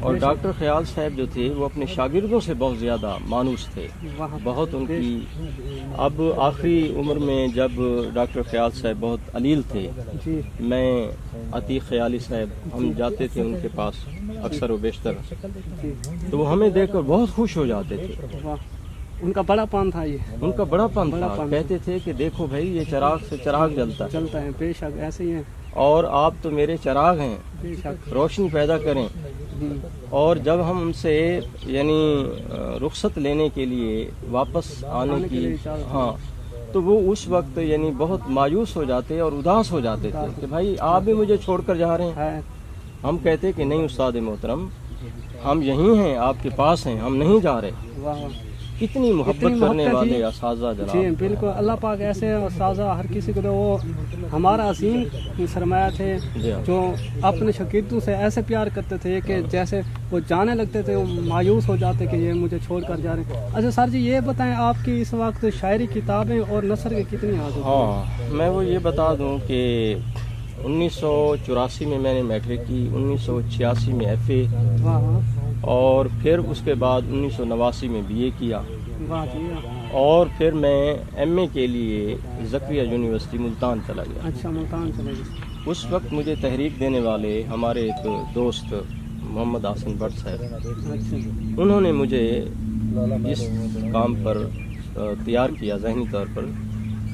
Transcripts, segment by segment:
اور ڈاکٹر خیال صاحب جو تھے وہ اپنے شاگردوں سے بہت زیادہ مانوس تھے، بہت ان کی اب آخری عمر میں جب ڈاکٹر خیال صاحب بہت علیل تھے، جی میں عتیق خیالی صاحب ہم جاتے تھے ان کے پاس اکثر و بیشتر، جی تو وہ ہمیں دیکھ کر بہت خوش ہو جاتے تھے۔ واہ، ان کا بڑا پان تھا، یہ ان کا بڑا پن بڑا تھا، پن۔ کہتے تھے کہ دیکھو بھائی یہ چراغ سے چراغ جلتا ہے چلتا ہے، بے شک ایسے ہی ہے، اور آپ تو میرے چراغ ہیں، بے شک۔ روشنی پیدا کریں۔ اور جب ہم ان سے یعنی رخصت لینے کے لیے واپس آنے آنے کے کی لیے اجازت ہاں، تو وہ اس وقت یعنی بہت مایوس ہو جاتے اور اداس ہو جاتے تھے کہ بھائی آپ بھی مجھے چھوڑ کر جا رہے ہیں۔ ہے، ہم کہتے کہ نہیں استاد محترم، ہم یہیں ہیں، آپ کے پاس ہیں، ہم نہیں جا رہے۔ واہ واہ، کتنی محبت کرنے محبت والے جی۔ اساتذہ جی جناب۔ بالکل، اللہ پاک ایسے اساتذہ ہر کسی کو دے، وہ ہمارا عظیم سرمایہ تھے جی ہاں۔ جو اپنے شاگردوں سے ایسے پیار کرتے تھے کہ جیسے وہ جانے لگتے تھے وہ مایوس ہو جاتے کہ یہ مجھے چھوڑ کر جا رہے ہیں۔ اچھا سر جی یہ بتائیں، آپ کی اس وقت شاعری کتابیں اور نثر کی کتنی حاضر؟ ہاں، میں وہ یہ بتا دوں کہ 1984 میں میں نے میٹرک کی، 1986 میں ایف اے، واہ واہ، اور پھر اس کے بعد 1989 میں بی اے کیا، واہ جی واہ۔ اور پھر میں ایم اے کے لیے زکریا یونیورسٹی ملتان چلا گیا۔ اچھا ملتان چلے گئے۔ اس وقت مجھے تحریک دینے والے ہمارے ایک دوست محمد حسن بٹ صاحب، اچھا انہوں نے مجھے اس کام پر تیار کیا ذہنی طور پر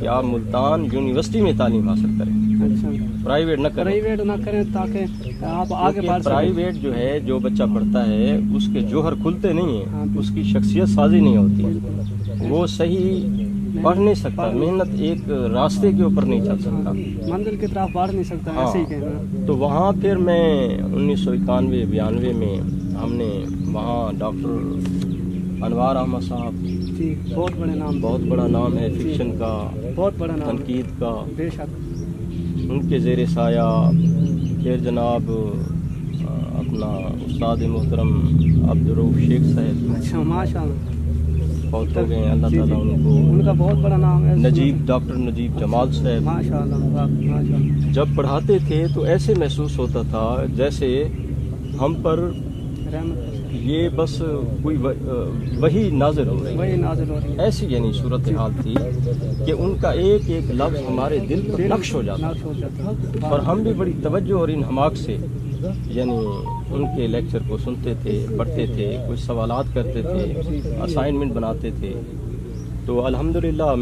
کہ آپ ملتان یونیورسٹی میں تعلیم حاصل کریں، اچھا، پرائیویٹ نہ کریں، پرائیویٹ نہ کریں تاکہ آپ آگے کیونکہ بڑھ سکیں۔ پرائیویٹ جو ہے جو بچہ پڑھتا ہے اس کے جوہر کھلتے نہیں ہاں، ہیں، اس کی شخصیت سازی نہیں ہوتی، وہ صحیح پڑھ نہیں سکتا، محنت ایک راستے کے اوپر نہیں چل سکتا۔ منزل کی طرف بڑھ نہیں سکتا، ہاں، ایسے ہی کہنا۔ تو وہاں پھر میں 1991-92 میں ہم نے وہاں ڈاکٹر انوار احمد صاحب، جی بہت بڑے نام، بہت بڑا نام ہے فکشن کا، بہت بڑا نام، تنقید کا، بے شک۔ ان کے زیر سایہ پھر جناب اپنا استاد محترم عبدالرؤف شیخ صاحب اچھا ماشاء اللہ، فوت ہو گئے ہیں، اللہ جی، تعالیٰ جی، ان کو۔ ان کا بہت بڑا نام ہے ڈاکٹر نجیب جمال صاحب ماشاء اللہ، ماشاء اللہ، جب پڑھاتے تھے تو ایسے محسوس ہوتا تھا جیسے ہم پر رحمت ہے، یہ بس کوئی وہی نازل ہو رہی ہے، وہی نازل ہو رہی ہے، ایسی یعنی صورتحال تھی کہ ان کا ایک ایک لفظ ہمارے دل پر نقش ہو جاتا، نقش ہو جاتا، اور ہم بھی بڑی توجہ اور انہماک سے یعنی ان کے لیکچر کو سنتے تھے، پڑھتے تھے، کچھ سوالات کرتے تھے، اسائنمنٹ بناتے تھے۔ تو الحمدللہ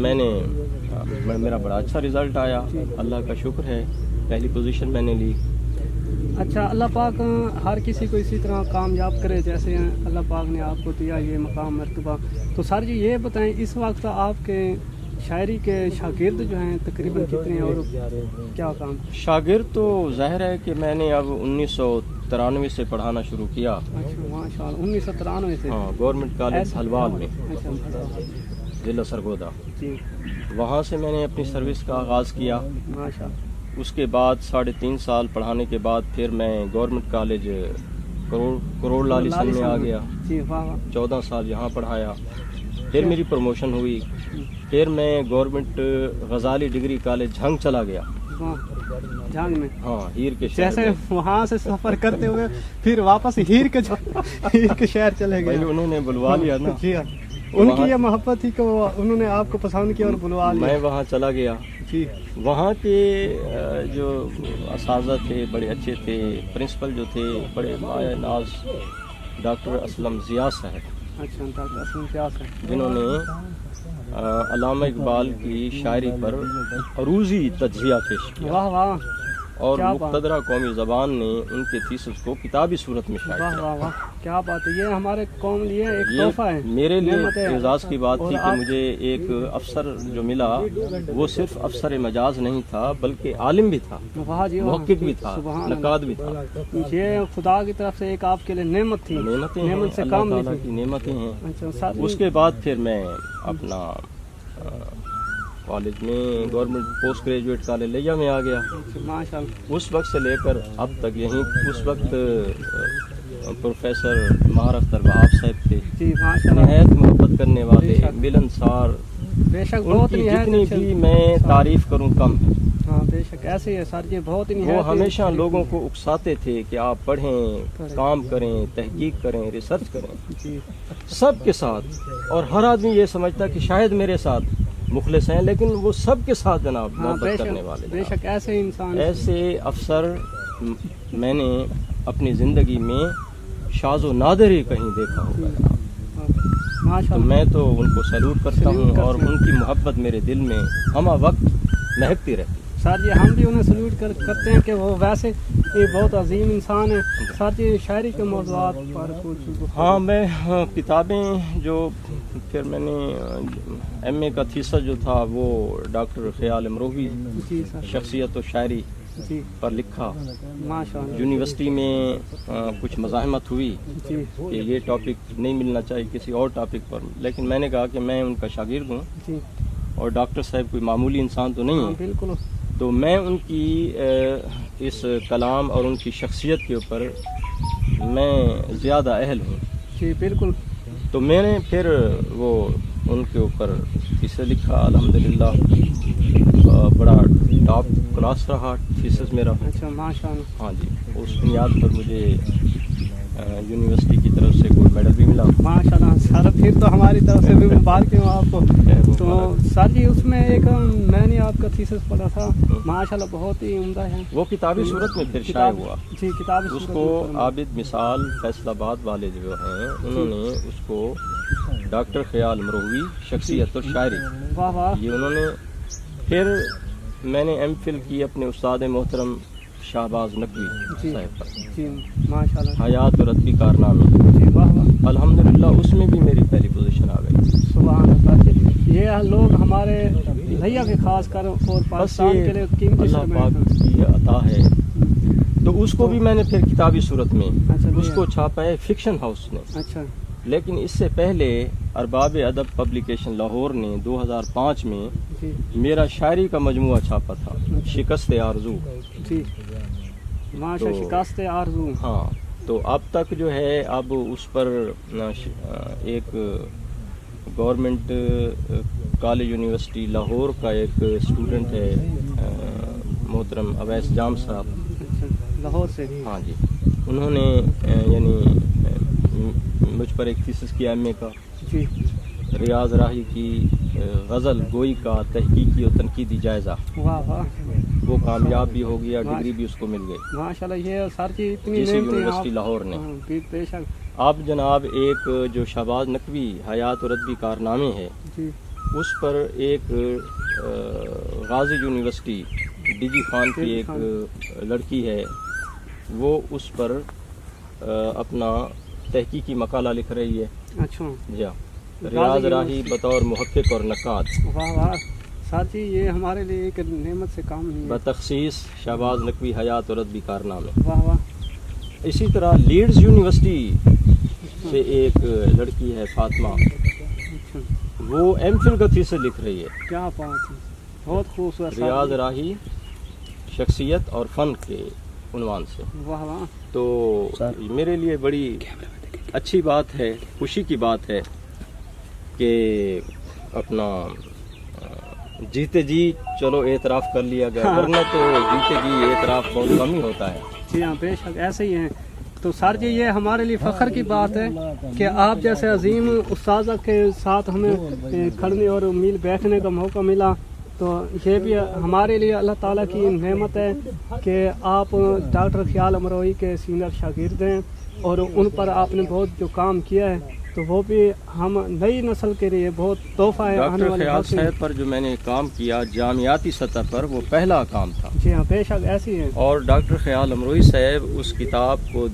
میرا بڑا اچھا رزلٹ آیا، اللہ کا شکر ہے، پہلی پوزیشن میں نے لی۔ اچھا، اللہ پاک ہر کسی کو اسی طرح کامیاب کرے جیسے اللہ پاک نے آپ کو دیا یہ مقام مرتبہ۔ تو سر جی یہ بتائیں، اس وقت آپ کے شاعری کے شاگرد جو ہیں تقریباً کتنے ہیں اور کیا کام؟ شاگرد تو ظاہر ہے کہ میں نے اب 1993 سے پڑھانا شروع کیا، اچھا ماشاء اللہ، 1993 سے؟ ہاں، گورنمنٹ کالج حلوال میں، اچھا ضلع سرگودا، جی وہاں سے میں نے اپنی سروس کا آغاز کیا۔ ماشاء اللہ، اس کے بعد 3.5 سال پڑھانے کے بعد پھر میں گورنمنٹ کالج کروڑ لالی سن میں آ گیا، جی واہ واہ، 14 سال یہاں پڑھایا، پھر میری پروموشن ہوئی، پھر میں گورنمنٹ غزالی ڈگری کالج جھنگ چلا گیا، واہ جھانگ میں، ہاں، ہیر کے شہر جیسے میں۔ وہاں سے سفر کرتے ہوئے پھر واپس ہیر کے شہر چلے پہلے گئے۔ انہوں نے بلوا لیا نا، جی ہاں، ان کی یہ محبت تھی کہ انہوں نے آپ کو پسند کیا اور بلوا لیا۔ میں وہاں چلا گیا، جی وہاں کے جو اساتذہ تھے بڑے اچھے تھے، پرنسپل جو تھے بڑے مایہ ناز ڈاکٹر اسلم ضیاء صاحب، اچھا، ڈاکٹر اسلم ضیاء سے، جنہوں نے علامہ اقبال کی شاعری پر عروضی تجزیہ پیش کیا، واہ واہ، اور کیا بات، مقتدرہ قومی زبان نے ان کے تھیسس کو کتابی صورت میں شائع واہ کیا۔ واہ واہ، کیا بات ہے، یہ ہمارے قوم لیے ایک یہ تحفہ ہے، میرے لیے نعمت ہے۔ اعزاز کی بات اور تھی کہ آپ- مجھے ایک افسر جو ملا وہ صرف افسر مجاز نہیں تھا بلکہ عالم بھی تھا، واہ جی واہ، محقق بھی تھا، سبحان اللہ، نقاد بھی تھا۔ یہ خدا کی طرف سے ایک آپ کے لیے نعمت تھی، نعمتیں ہیں، نعمت سے اللہ کام تعالیٰ نہیں کی تھی۔ نعمتیں ہیں۔ اچھا سر، اس کے بعد پھر میں اپنا کالج میں گورنمنٹ پوسٹ گریجویٹ کالج لیا میں آ گیا، ماشاء اللہ، اس وقت سے لے کر اب تک یہیں۔ اس وقت پروفیسر ماہر اختر وہاب صاحب تھے، جی ماشاء اللہ، نہایت محبت کرنے والے، بے شک، ملنسار، بے شک ان بہت کی نہایت جتنی اچھے- بھی میں تعریف کروں کم ہے۔ ہاں بے شک ایسے ہی ہے سر جی، بہت ہی وہ ہمیشہ لوگوں کو اکساتے تھے کہ آپ پڑھیں، کام کریں، تحقیق کریں، ریسرچ کریں جی سب کے ساتھ. اور ہر آدمی یہ سمجھتا کہ شاید میرے ساتھ مخلص ہیں، لیکن وہ سب کے ساتھ جناب ہاں بے محبت کرنے شک والے بے جناب. شک ایسے ہی انسان ایسے افسر میں نے اپنی زندگی میں شاذ و نادر ہی کہیں دیکھا ہوگا جناب. ماشاء تو اللہ. میں تو ان کو سیلوٹ کرتا ہوں سیلوٹ اور کرتے ہیں. ان کی محبت میرے دل میں ہمہ وقت مہکتی رہتی. سر جی ہم بھی انہیں سلوٹ کرتے ہیں کہ وہ ویسے یہ بہت عظیم انسان ہے. سر جی شاعری کے موضوعات پر کچھ ہاں میں کتابیں جو پھر میں نے ایم اے کا تھیسس جو تھا وہ ڈاکٹر خیال امروہی جی سر شخصیت و شاعری جی پر لکھا. ماشاء اللہ. یونیورسٹی میں کچھ مزاحمت ہوئی جی کہ یہ ٹاپک نہیں ملنا چاہیے کسی اور ٹاپک پر، لیکن میں نے کہا کہ میں ان کا شاگرد ہوں جی اور ڈاکٹر صاحب کوئی معمولی انسان تو نہیں ہاں ہے، بالکل. تو میں ان کی اس کلام اور ان کی شخصیت کے اوپر میں زیادہ اہل ہوں. جی بالکل. تو میں نے پھر وہ ان کے اوپر تھیسس لکھا. الحمدللہ بڑا ٹاپ کلاس رہا تھیسس میرا. اچھا ماشاء اللہ. ہاں جی، اس بنیاد پر مجھے یونیورسٹی کی طرف سے گولڈ میڈل بھی ملا. ماشاء اللہ سر پھر تو ہماری طرف سے بھی مبارک ہوں آپ کو. تو سر جی اس میں ایک میں نے آپ کا تھیسس پڑھا تھا ماشاء اللہ بہت ہی عمدہ ہے. وہ کتابی صورت میں پھر شائع ہوا. جی کتابی اس کو عابد مثال فیصل آباد والے جو ہیں انہوں نے اس کو ڈاکٹر خیال امروہی شخصیت اور شاعری، واہ واہ. یہ انہوں نے. پھر میں نے ایم فل کی اپنے استاد محترم شہباز نقوی جی صاحب پر، جی ماشاء اللہ. حیات اور ادبی کارنامے. جی واہ واہ. الحمدللہ اس میں بھی میری پہلی پوزیشن آ گئی. سبحان اللہ جی. یہ لوگ ہمارے بھیا کے خاص کر اور بس پاکستان کے لیے یہ قیمتی اللہ سرمایہ پاک ہیں. کی عطا ہے. تو اس کو بھی میں نے پھر کتابی صورت میں اچھا اس کو چھاپا ہے فکشن ہاؤس نے. اچھا لیکن اس سے پہلے ارباب ادب پبلیکیشن لاہور نے 2005 میں جی میرا شاعری کا مجموعہ چھاپا تھا، شکست آرزو. جی ماشاء تو- شکست آرزو. ہاں تو اب تک جو ہے اب اس پر ایک گورنمنٹ کالج یونیورسٹی لاہور کا ایک اسٹوڈنٹ ہے محترم اویس جام صاحب. اچھا لاہور سے. ہاں جی، انہوں نے یعنی مجھ پر ایک تھیسس کیا ایم اے کا. جی ریاض راہی کی غزل گوئی کا تحقیقی اور تنقیدی جائزہ، واہ واہ. وہ کامیاب بھی ہو گیا، ڈگری بھی اس کو مل گئی ماشاء اللہ. یہ سر جی اتنی جیسے محنت یونیورسٹی لاہور نے. بے شک. اب جناب ایک جو شہباز نقوی حیات اور ادبی کارنامے ہے جی اس پر ایک غازی یونیورسٹی ڈیجی خان کی ایک لڑکی ہے، وہ اس پر اپنا تحقیقی مقالہ لکھ رہی ہے. اچھا جی ریاض راہی بطور محقق اور نقاد، واہ واہ. سر جی یہ ہمارے لیے ایک نعمت سے کام نہیں ہے. بتخصیص شہباز نقوی حیات اور ادبی کارنامے. واہ واہ. اسی طرح لیڈز یونیورسٹی سے ایک لڑکی ہے فاطمہ، اچھا وہ ایم فل کا تھیسس لکھ رہی ہے، کیا بات ہے. بہت خوبصورت. سر ریاض جی. راہی شخصیت اور فن کے عنوان سے. واہ واہ. تو میرے لیے بڑی اچھی بات ہے، خوشی کی بات ہے کہ اپنا جیتے جی چلو اعتراف کر لیا گیا، ورنہ تو جیتے جی اعتراف بہت کم ہی ہوتا ہے. جی ہاں بے شک ایسے ہی ہیں. تو سر جی یہ ہمارے لیے فخر کی بات ہے کہ آپ جیسے عظیم استاذہ کے ساتھ ہمیں کھڑنے اور میل بیٹھنے کا موقع ملا. تو یہ بھی ہمارے لیے اللہ تعالیٰ کی نعمت ہے کہ آپ ڈاکٹر خیال امروہی کے سینئر شاگرد ہیں اور ان پر آپ نے بہت جو کام کیا ہے تو وہ بھی ہم نئی نسل کے لیے بہت تحفہ ہے. آنے ڈاکٹر والے خیال وقت میں. صاحب پر جو میں نے کام کیا جامعاتی سطح پر وہ پہلا کام تھا. جی ہاں بے شک ایسی ہیں. اور ڈاکٹر خیال امروہی صاحب اس کتاب کو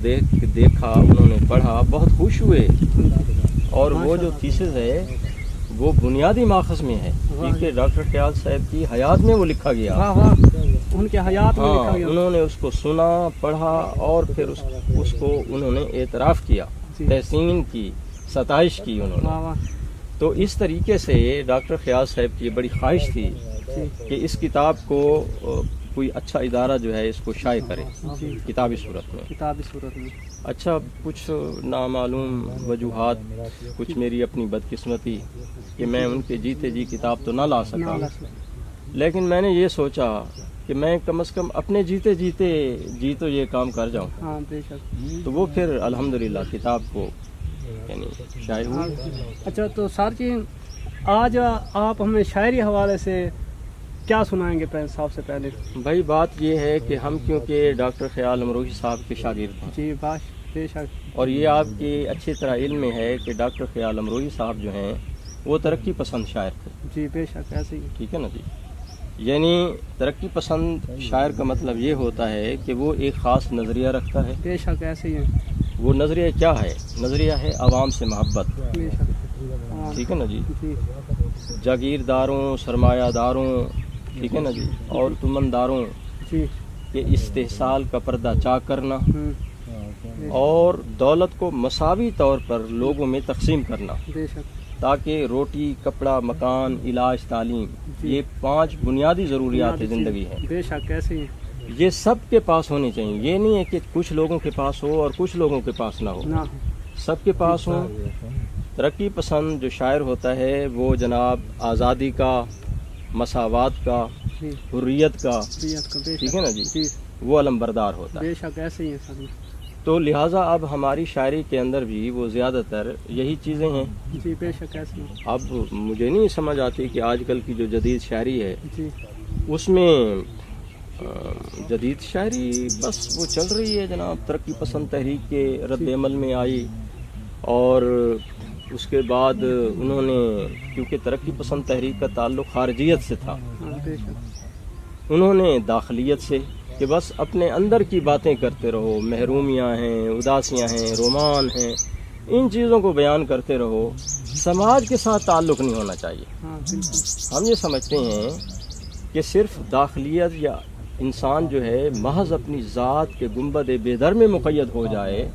دیکھا، انہوں نے پڑھا، بہت خوش ہوئے. اور وہ جو تھیسس ہے وہ بنیادی ماخذ میں ہے کیونکہ ڈاکٹر خیال صاحب کی حیات میں وہ لکھا گیا. واہ واہ. ان کے حیات میں لکھا گیا. انہوں نے اس کو سنا، پڑھا اور پھر اس کو انہوں نے اعتراف کیا، جی. تحسین کی، ستائش کی انہوں واہ نے. واہ. تو اس طریقے سے ڈاکٹر خیال صاحب کی بڑی خواہش تھی جی کہ اس کتاب کو کوئی اچھا ادارہ جو ہے اس کو شائع کرے جی کتابی صورت میں. کتابی صورت میں. اچھا کچھ نامعلوم وجوہات، کچھ میری اپنی بدقسمتی کہ میں ان کے جیتے جی کتاب تو نہ لا سکا، نہ. لیکن میں نے یہ سوچا کہ میں کم از کم اپنے جیتے جی تو یہ کام کر جاؤں. ہاں بے شک. تو وہ پھر الحمدللہ کتاب کو یعنی شائع ہوئی. اچھا تو سر جی آج آپ ہمیں شاعری حوالے سے کیا سنائیں گے سب سے پہلے؟ بھائی بات یہ ہے کہ ہم کیونکہ ڈاکٹر خیال امروہی صاحب کے شاگرد ہیں جی باش بے شک. اور یہ آپ کی اچھی طرح علم میں ہے کہ ڈاکٹر خیال امروہی صاحب جو ہیں وہ ترقی پسند شاعر تھے. جی بے شک ایسے ہی. ٹھیک ہے نا جی. یعنی ترقی پسند شاعر کا مطلب یہ ہوتا ہے کہ وہ ایک خاص نظریہ رکھتا ہے. بے شک ایسے ہی ہے. وہ نظریہ کیا ہے؟ نظریہ ہے عوام سے محبت. بے شک. ہاں. ٹھیک ہے نا جی. جی جاگیرداروں، سرمایہ داروں، ٹھیک ہے نا جی، اور تمنداروں جی. کے استحصال کا پردہ چاک کرنا ہوں. اور دولت کو مساوی طور پر لوگوں میں تقسیم کرنا بے شک. تاکہ روٹی، کپڑا، مکان، علاج، تعلیم، یہ 5 بنیادی ضروریات زندگی ہیں. بے شک ایسے ہی. یہ سب کے پاس ہونی چاہیے. یہ نہیں ہے کہ کچھ لوگوں کے پاس ہو اور کچھ لوگوں کے پاس نہ ہو، نہ سب کے پاس ہوں. ترقی پسند جو شاعر ہوتا ہے وہ جناب آزادی کا، مساوات کا، جی. حریت کا، بے ٹھیک شک. ہے نا جی، جی وہ علمبردار ہوتا ہے. بے شک ایسے ہی ہے سر. تو لہٰذا اب ہماری شاعری کے اندر بھی وہ زیادہ تر یہی چیزیں ہیں. جی بے شک ایسے ہی. اب مجھے نہیں سمجھ آتی کہ آج کل کی جو جدید شاعری ہے جی اس میں جدید شاعری بس وہ چل رہی ہے جناب ترقی پسند تحریک کے رد عمل میں آئی، اور اس کے بعد انہوں نے کیونکہ ترقی پسند تحریک کا تعلق خارجیت سے تھا، ہاں بے شک. انہوں نے داخلیت سے کہ بس اپنے اندر کی باتیں کرتے رہو، محرومیاں ہیں، اداسیاں ہیں، رومان ہیں، ان چیزوں کو بیان کرتے رہو، سماج کے ساتھ تعلق نہیں ہونا چاہیے. ہاں بالکل. ہم یہ سمجھتے ہیں کہ صرف داخلیت یا انسان جو ہے محض اپنی ذات کے گنبد بیدر میں مقید ہو جائے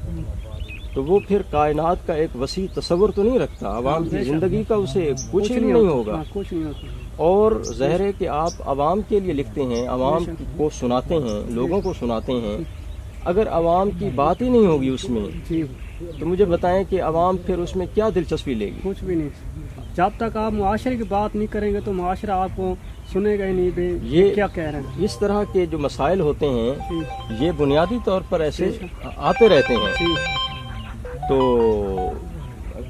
تو وہ پھر کائنات کا ایک وسیع تصور تو نہیں رکھتا، عوام کی زندگی کا اسے کچھ نہیں ہوگا. ہاں کچھ نہیں ہوتا. اور ظاہر ہے کہ آپ عوام کے لیے لکھتے ہیں، عوام کو سناتے ہیں، لوگوں کو سناتے ہیں، اگر عوام کی بات ہی نہیں ہوگی اس میں جی تو مجھے بتائیں کہ عوام پھر اس میں کیا دلچسپی لے گی؟ کچھ بھی نہیں. جب تک آپ معاشرے کی بات نہیں کریں گے تو معاشرہ آپ کو سنے گا ہی نہیں. بے یہ کیا کہہ رہے ہیں. اس طرح کے جو مسائل ہوتے ہیں جی یہ بنیادی طور پر ایسے آتے رہتے ہیں. جی تو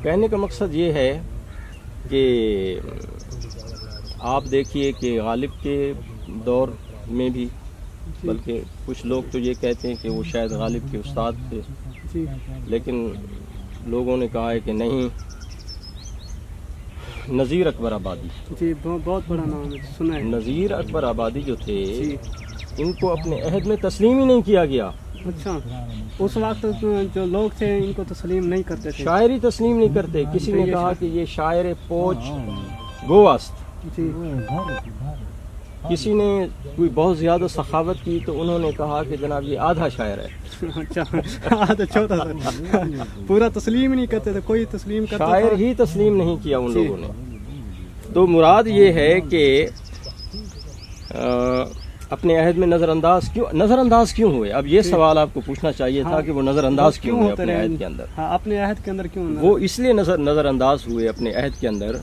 کہنے کا مقصد یہ ہے کہ آپ دیکھیے کہ غالب کے دور میں بھی، بلکہ کچھ لوگ تو یہ کہتے ہیں کہ وہ شاید غالب کے استاد تھے، جی لیکن لوگوں نے کہا ہے کہ نہیں. نذیر اکبر آبادی، جی بہت بڑا نام ہے، سنا ہے. نذیر اکبر آبادی جو تھے جی ان کو اپنے عہد میں تسلیم ہی نہیں کیا گیا. اچھا اس وقت جو لوگ تھے ان کو تسلیم نہیں کرتے تھے. شاعری تسلیم نہیں کرتے. کسی نے کہا کہ یہ شاعر پوچ گوست. جی کسی نے کوئی بہت زیادہ سخاوت کی تو انہوں نے کہا کہ جناب یہ آدھا شاعر ہے. اچھا چھوٹا سا پورا تسلیم ہی نہیں کرتے تھے. کوئی تسلیم کرتا شاعر ہی تسلیم نہیں کیا ان لوگوں نے. تو مراد یہ ہے کہ اپنے عہد میں نظر انداز کیوں ہوئے؟ اب یہ سوال آپ کو پوچھنا چاہیے تھا کہ وہ نظر انداز کیوں ہوئے اپنے عہد کے اندر. ہاں اپنے عہد کے اندر کیوں؟ وہ اس لیے نظر انداز ہوئے اپنے عہد کے اندر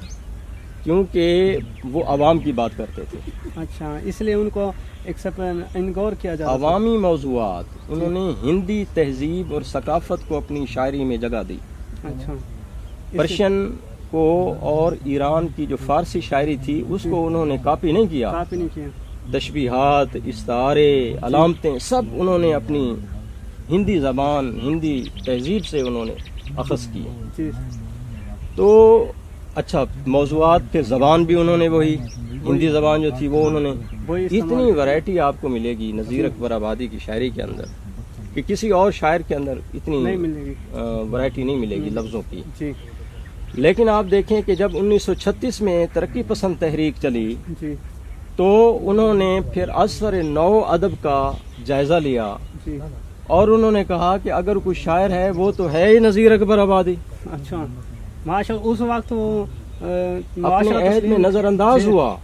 کیونکہ وہ عوام کی بات کرتے تھے. اچھا اس لیے ان کو انگور کیا جاتا. عوامی موضوعات انہوں نے ہندی تہذیب اور ثقافت کو اپنی شاعری میں جگہ دی. اچھا پرشین کو اور ایران کی جو فارسی شاعری تھی اس کو انہوں نے کاپی نہیں کیا. کاپی نہیں کیا. تشبیہات، استعارے، علامتیں سب انہوں نے اپنی ہندی زبان، ہندی تہذیب سے انہوں نے اخذ کی. جی تو اچھا موضوعات پہ زبان بھی انہوں نے وہی ہندی زبان جو تھی وہ انہوں نے. اتنی ورائٹی آپ کو ملے گی نذیر اکبر آبادی کی شاعری کے اندر کہ کسی اور شاعر کے اندر اتنی ورائٹی نہیں ملے گی لفظوں کی. جی لیکن آپ دیکھیں کہ جب 1936 میں ترقی پسند تحریک چلی جی تو انہوں نے پھر عصر نو ادب کا جائزہ لیا جی اور انہوں نے کہا کہ اگر کوئی شاعر ہے وہ تو ہے ہی نذیر اکبر آبادی. اچھا ماشاء اس وقت وہ اپنے عہد میں نظر انداز ہوا،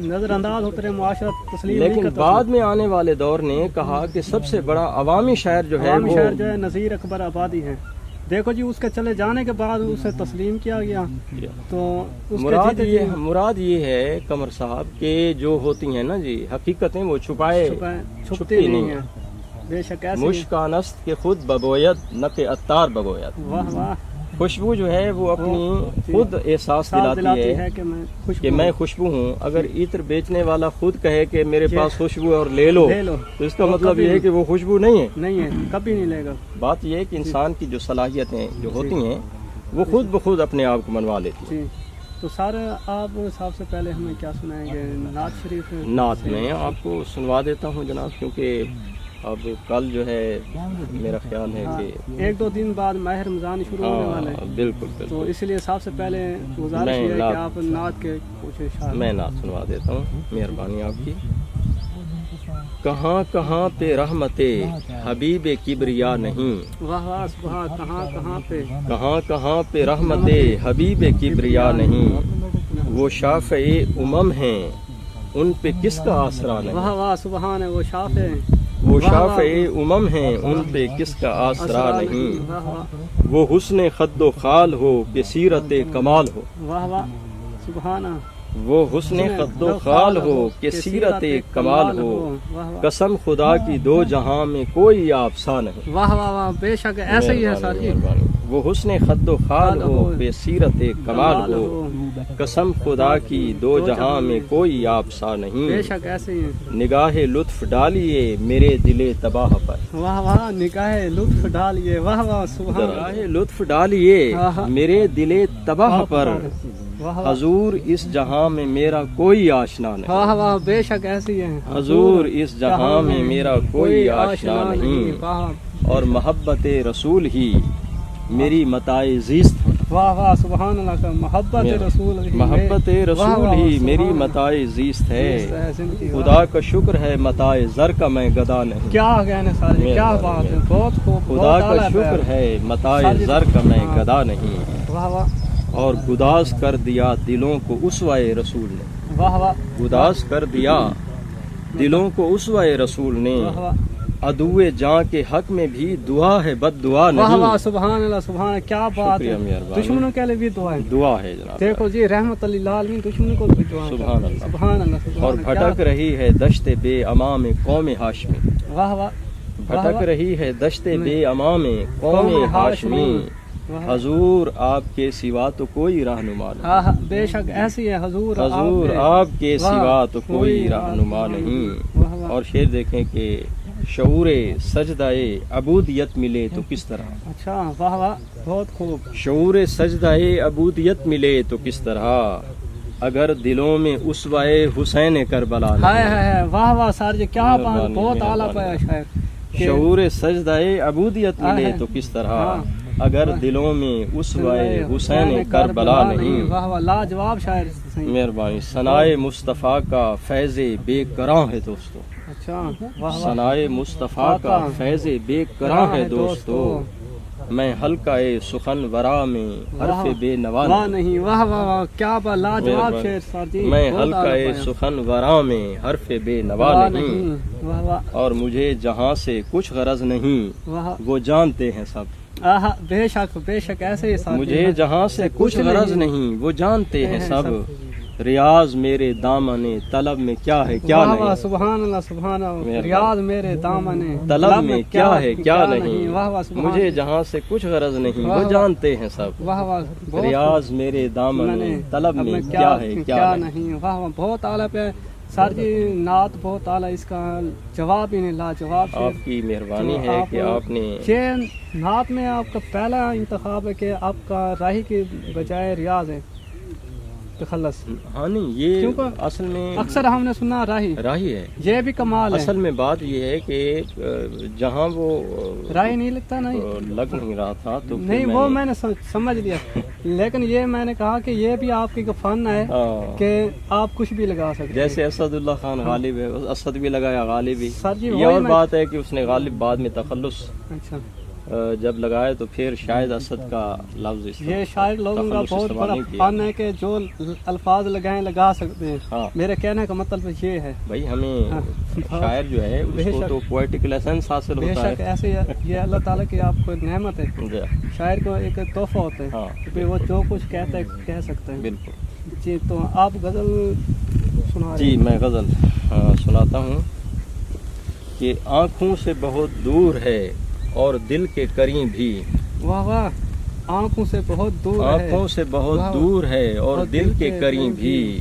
نظر انداز ہوتے رہے، معاشرہ تسلیم نہیں لیکن کرتا. بعد میں آنے والے دور نے کہا کہ سب سے بڑا عوامی شاعر جو ہے عوامی شاعر جو ہے نذیر اکبر آبادی ہیں. دیکھو جی اس کے چلے جانے کے بعد اسے تسلیم کیا گیا تو اس کے مراد یہ ہے قمر صاحب کہ جو ہوتی ہیں نا جی حقیقتیں وہ چھپتی نہیں ہیں. بے شک ایسے مشکانست کے خود ببویت نہ کہ اتار ببویت. واہ واہ. خوشبو جو ہے وہ اپنی خود احساس دلاتی ہے کہ میں خوشبو ہوں. اگر عطر بیچنے والا خود کہے کہ میرے پاس خوشبو ہے اور لے لو تو اس کا مطلب یہ ہے کہ وہ خوشبو نہیں ہے, کبھی نہیں لے گا. بات یہ ہے کہ انسان کی جو صلاحیتیں جو ہوتی ہیں وہ خود بخود اپنے آپ کو منوا لیتی ہیں. تو سر آپ سب سے پہلے ہمیں کیا سنائیں گے؟ نعت شریف. نعت میں آپ کو سنوا دیتا ہوں جناب, کیونکہ اب کل جو ہے میرا خیال ہے کہ 1-2 دن بعد ماہ رمضان شروع ہونے والے ہیں. بالکل. تو اس لیے سب سے پہلے گزارش ہے کہ آپ نعت کے کچھ اشعار. میں نعت سنوا دیتا ہوں, مہربانی آپ کی. کہاں کہاں پہ رحمت حبیب کبریا نہیں. واہ واہ سبحان. کہاں کہاں پہ رحمت حبیب کبریا نہیں. وہ شافع امم ہیں ان پہ کس کا آسرا نہیں. واہ واہ سبحان. وہ شافع امم ہیں ان پہ کس کا آسرا نہیں. وہ حسن خد و خال ہو کہ سیرت کمال ہو. واہ واہ سبحان. وہ حسن خد و خال ہو کہ سیرت کمال ہو. قسم خدا کی 2 جہاں میں کوئی آپسا نہیں. واہ واہ واہ. بے شک ایسے ہی ہے سر جی. وہ حسن خد و خال ہو کہ سیرت کمال ہو. قسم خدا کی 2 جہاں میں کوئی آپسا نہیں. بے شک ایسے ہی ہے. نگاہ لطف ڈالیے میرے دل تباہ پر. واہ واہ. نگاہ لطف ڈالیے. واہ واہ سبحان. نگاہ لطف ڈالیے میرے دل تباہ پر. حضور اس جہاں میں میرا کوئی آشنا نہیں. واہ واہ. بے شک ایسی ہے. حضور اس جہاں میں میرا کوئی آشنا نہیں. اور محبت رسول ہی میری متاع زیست ہے. واہ واہ سبحان اللہ. محبت رسول ہی میری متاع زیست ہے. خدا کا شکر ہے متاع زر کا میں گدا نہیں. کیا کہنے سارے, کیا بات ہے. بہت خوب. خدا کا شکر ہے متاع زر کا میں گدا نہیں. واہ واہ. اور گداز کر دیا دلوں کو اسوائے رسول نے. واہ واہ. گداز کر دیا دلوں کو اسوائے رسول نے. عدوے جاں کے حق میں بھی دعا ہے بد دعا نہیں. واہ واہ سبحان اللہ سبحان. کیا بات ہے. دشمنوں کے لیے بھی دعا ہے جناب. دیکھو جی رحمت للعالمین دشمنوں کو بھی دعا. سبحان اللہ سبحان اللہ. اور بھٹک رہی ہے دشت بے اما میں قوم ہاشمی. واہ واہ. بھٹک رہی ہے دشت بے اما میں قوم ہاشمی. حضور آپ کے سوا تو کوئی رہنما نہیں. بے شک ایسی ہے. حضور آپ کے سوا تو کوئی رہنما نہیں. اور شعر دیکھیں کہ شعور سجدہ عبودیت ملے تو کس طرح. اچھا. واہ واہ بہت خوب. شعور سجدہ عبودیت ملے تو کس طرح اگر دلوں میں اسوائے حسین کربلا ہے. واہ واہ سر جی کیا بات. بہت اعلیٰ پایا شاعر. شعور سجدہ عبودیت ملے تو کس طرح اگر دلوں میں اسوائے حسین کربلا نہیں. واہ واہ لاجواب شاعر. مہربانی. ثنائے مصطفیٰ کا فیض بے کراں ہے دوستو. اچھا. ثنائے مصطفیٰ کا فیض بے کراں ہے دوستو. میں حلقہ سخن ورا میں حرف بے نوا نہیں. واہ واہ کیا بات. لاجواب شعر سر جی. میں حلقہ سخن ورا میں حرف بے نوا نہیں. اور مجھے جہاں سے کچھ غرض نہیں وہ جانتے ہیں سب. بے شک بے شک ایسے ہی. مجھے جہاں سے کچھ غرض نہیں وہ جانتے ہیں سب. ریاض میرے دامن طلب میں کیا ہے کیا نہیں. سبحان اللہ سبحان اللہ. ریاض میرے دامن طلب میں کیا ہے کیا نہیں. مجھے جہاں سے کچھ غرض نہیں وہ جانتے ہیں سب. ریاض میرے دامن طلب میں کیا ہے کیا نہیں. واہ واہ بہت اعلیٰ پہ سر جی. نعت بہت اعلیٰ. اس کا جواب ہی نہیں. لاجواب. آپ کی مہربانی ہے کہ آپ نے نعت میں آپ کا پہلا انتخاب ہے کہ آپ کا راہی کی بجائے ریاض ہے تخلص. ہاں نہیں یہ اصل میں اکثر ہم نے سنا راہی ہے. یہ بھی کمال ہے. اصل میں بات یہ ہے کہ جہاں وہ راہی نہیں لگتا نہیں لگ نہیں رہا تھا تو نہیں وہ میں نے سمجھ لیا. لیکن یہ میں نے کہا کہ یہ بھی آپ کی فن ہے کہ آپ کچھ بھی لگا سکتے. جیسے اسد اللہ خان غالب ہے. اسد بھی لگایا غالب بھی. سر جی یہ اور بات ہے کہ اس نے غالب بعد میں تخلص. اچھا. جب لگائے تو پھر شاید اسد کا لفظ یہ شاعر لوگوں کا بہت بڑا فن ہے کہ جو الفاظ لگائیں لگا سکتے ہیں. ہاں میرے کہنے کا مطلب یہ ہے بھائی ہمیں شاعر جو ہے اس کو تو پوئٹیکل ایسنس حاصل بے ہوتا شک ہے. ایسے یہ اللہ تعالیٰ کی آپ کو نعمت ہے. جی شاعر کو ایک تحفہ ہوتا ہے ہاں کہ وہ جو کچھ کہتا ہے کہہ سکتے ہیں. بالکل. جی تو آپ غزل سنا رہے جی ہیں. میں غزل سناتا ہوں کہ آنکھوں سے بہت دور ہے اور دل کے قریب بھی. واہ واہ. آنکھوں سے بہت دور ہے. آنکھوں سے بہت دور ہے اور دل کے قریب بھی.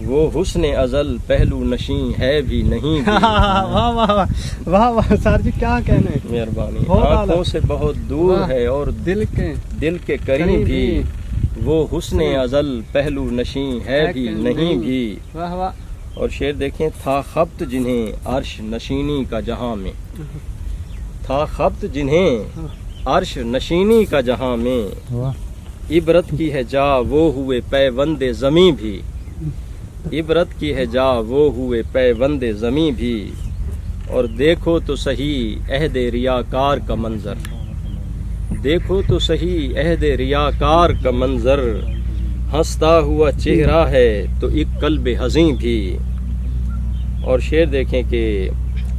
وہ حسن ازل پہلو نشیں ہے بھی نہیں بھی. واہ واہ واہ واہ واہ سر جی کیا کہنے. مہربانی. بہت اعلیٰ. آنکھوں سے بہت دور ہے اور دل کے قریب بھی. وہ حسن ازل پہلو نشیں ہے بھی نہیں بھی. واہ واہ. اور شعر دیکھیں. تھا خبط جنہیں عرش نشینی کا جہاں میں. تھا خبط جنہیں عرش نشینی کا جہاں میں. عبرت کی ہے جا وہ ہوئے پیوند زمیں بھی. عبرت کی ہے جا وہ ہوئے پیوند زمیں بھی. اور دیکھو تو صحیح عہد ریاکار کا منظر. دیکھو تو صحیح عہد ریاکار کا منظر. ہنستا ہوا چہرہ ہے تو ایک قلب حزیں بھی. اور شعر دیکھیں کہ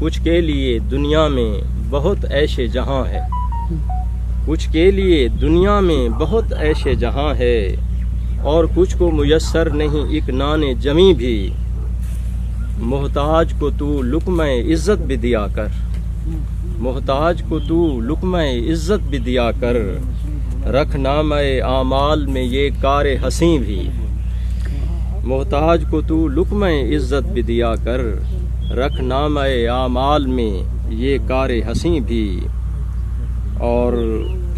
کچھ کے لیے دنیا میں بہت عیش جہاں ہے. کچھ کے لیے دنیا میں بہت عیش جہاں ہے. اور کچھ کو میسر نہیں ایک نان جمی بھی. محتاج کو تو لقمہ عزت بھی دیا کر. محتاج کو تو لقمہ عزت بھی دیا کر. رکھ نامہ اعمال میں یہ کار حسیں بھی. محتاج کو تو لقمہ عزت بھی دیا کر. رکھ نامہ اعمال میں یہ کار حسیں بھی. اور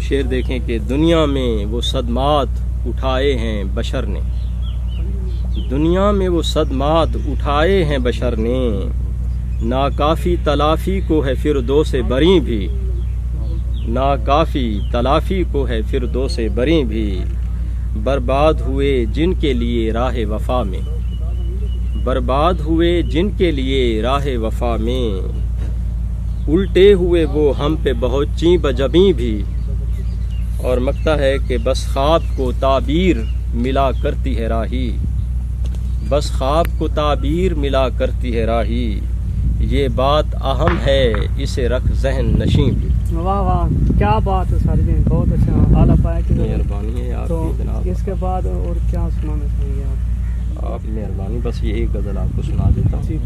شعر دیکھیں کہ دنیا میں وہ صدمات اٹھائے ہیں بشر نے. دنیا میں وہ صدمات اٹھائے ہیں بشر نے. ناکافی تلافی کو ہے فردوس بری بھی. ناکافی تلافی کو ہے فردوس بری بھی. برباد ہوئے جن کے لیے راہ وفا میں. برباد ہوئے جن کے لیے راہ وفا میں. الٹے ہوئے وہ ہم پہ بہت چیں بجبیں بھی. اور مکتا ہے کہ بس خواب کو تعبیر ملا کرتی ہے راہی. بس خواب کو تعبیر ملا کرتی ہے راہی. یہ بات اہم ہے اسے رکھ ذہن نشیں بھی. واہ واہ کیا بات ہے سر جی. بہت اچھا اعلیٰ پایا کہ مہربانی ہے آپ تو کی جناب. اس کے بعد اور کیا سنانا چاہیں گے آپ مہربانی. بس یہ ایک غزل آپ کو سنا دیتا ہوں. جی.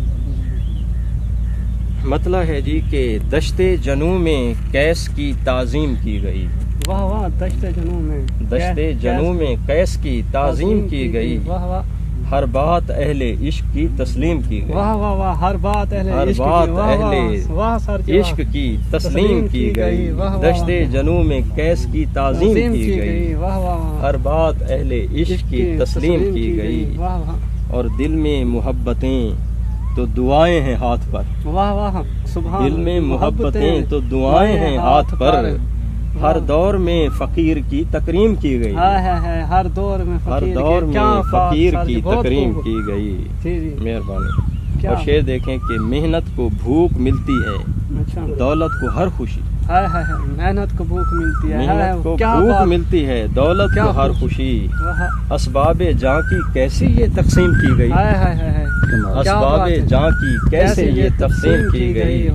مطلب ہے جی کہ دشت جنوں میں قیس کی تعظیم کی گئی. واہ واہ. دشت جنوں میں دشت جنوں میں قیس کی تعظیم کی گئی. واہ واہ. ہر بات اہل عشق کی تسلیم کی گئی. واہ واہ واہ. ہر بات اہل ہر عشق بات کی. واہ واہ. اہل واہ سر جی. عشق کی تسلیم کی گئی. واہ واہ. دشت جنوں میں قیس کی تعظیم کی گئی. واہ واہ. ہر بات اہل عشق کی تسلیم کی گئی. واہ واہ. اور دل میں محبتیں تو دعائیں ہیں ہاتھ پر. واہ واہ. سبحان. دل میں محبتیں تو دعائیں ہیں ہاتھ پر. ہر دور میں فقیر کی تکریم کی گئی. ہر دور میں ہر دور میں فقیر کی تکریم کی گئی. مہربانی. اور شعر دیکھیں کہ محنت کو بھوک ملتی ہے دولت کو ہر خوشی. محنت کو بھوک ملتی ہے. محنت کو بھوک ملتی ہے دولت کو ہر خوشی. اسباب جاں کی کیسے یہ تقسیم کی گئی. اسباب جاں کی کیسے یہ تقسیم کی گئی.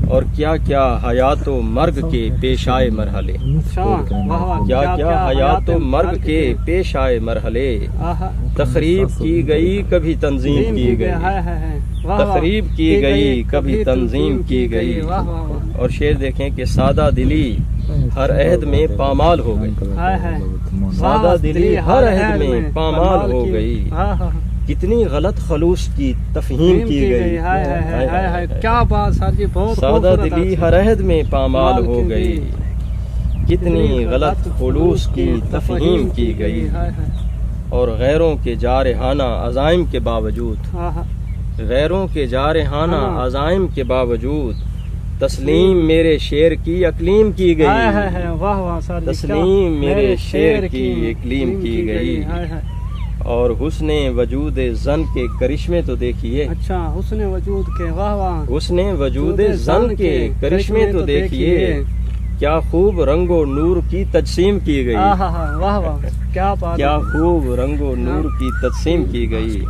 اور کیا کیا حیات و مرگ کے پیش آئے مرحلے. کیا کیا حیات و مرگ کے پیش آئے مرحلے. تقریب کی گئی کبھی تنظیم کی گئی. تقریب کی گئی کبھی تنظیم کی گئی. اور شعر دیکھیں کہ سادہ دلی ہر عہد میں پامال ہو گئی. سادہ دلی ہر عہد میں پامال ہو گئی. کتنی غلط خلوص کی تفہیم کی گئی. کیا بات سر جی. بہت سادہ دلی ہر عہد میں پامال ہو گئی. کتنی غلط خلوص کی تفہیم کی گئی. اور غیروں کے جارحانہ عزائم کے باوجود غیروں کے جارحانہ عزائم کے باوجود تسلیم میرے شعر کی اقلیم کی گئی. تسلیم میرے شعر کی اقلیم کی گئی. اور حسن وجود زن کے کرشمے تو دیکھیے. اچھا حسن وجود کے. واہ واہ. حسن وجود زن کے کرشمے تو دیکھیے. کیا خوب رنگ و نور کی تجسیم کی گئی، واہ واہ کیا بات، کیا خوب رنگ و نور کی تجسیم کی گئی.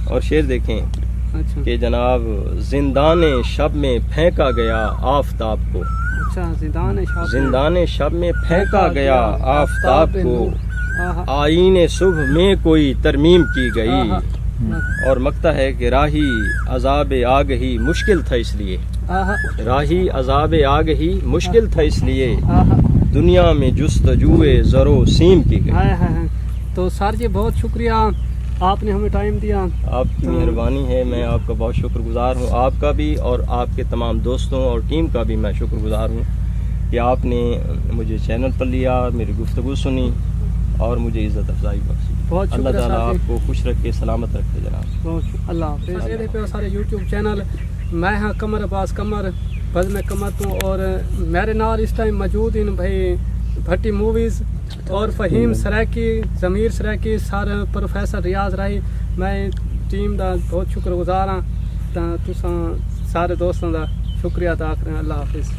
اور شعر دیکھیں اچھا کہ جناب زندان شب میں پھینکا گیا آفتاب کو، اچھا زندان شب میں پھینکا گیا آفتاب کو، آئین صبح میں کوئی ترمیم کی گئی. اور مکتا ہے کہ راہی عذاب آگ ہی مشکل تھا اس لیے، راہی عذاب آگ ہی مشکل تھا اس لیے، دنیا میں جستجوئے زر و سیم کی گئی. تو سر جی بہت شکریہ، آپ نے ہمیں ٹائم دیا. آپ کی مہربانی ہے، میں آپ کا بہت شکر گزار ہوں، آپ کا بھی اور آپ کے تمام دوستوں اور ٹیم کا بھی میں شکر گزار ہوں کہ آپ نے مجھے چینل پر لیا، میری گفتگو سنی اور مجھے عزت افزائی بخشی. بہت اللہ شکریہ تعالیٰ صاحب آپ کو خوش رکھے، سلامت رکھے جناب. اللہ حافظ. یہ پہ سارے یوٹیوب چینل، میں ہاں قمر عباس قمر بزم قمر تو، اور میرے نال اس ٹائم موجود ہیں بھائی بھٹی موویز اور فہیم سریکی، ضمیر سریکی، سر پروفیسر ریاض راہی. میں ٹیم دا بہت شکر گزار ہاں. تساں سارے دوستوں دا شکریہ ادا کریں. اللہ حافظ.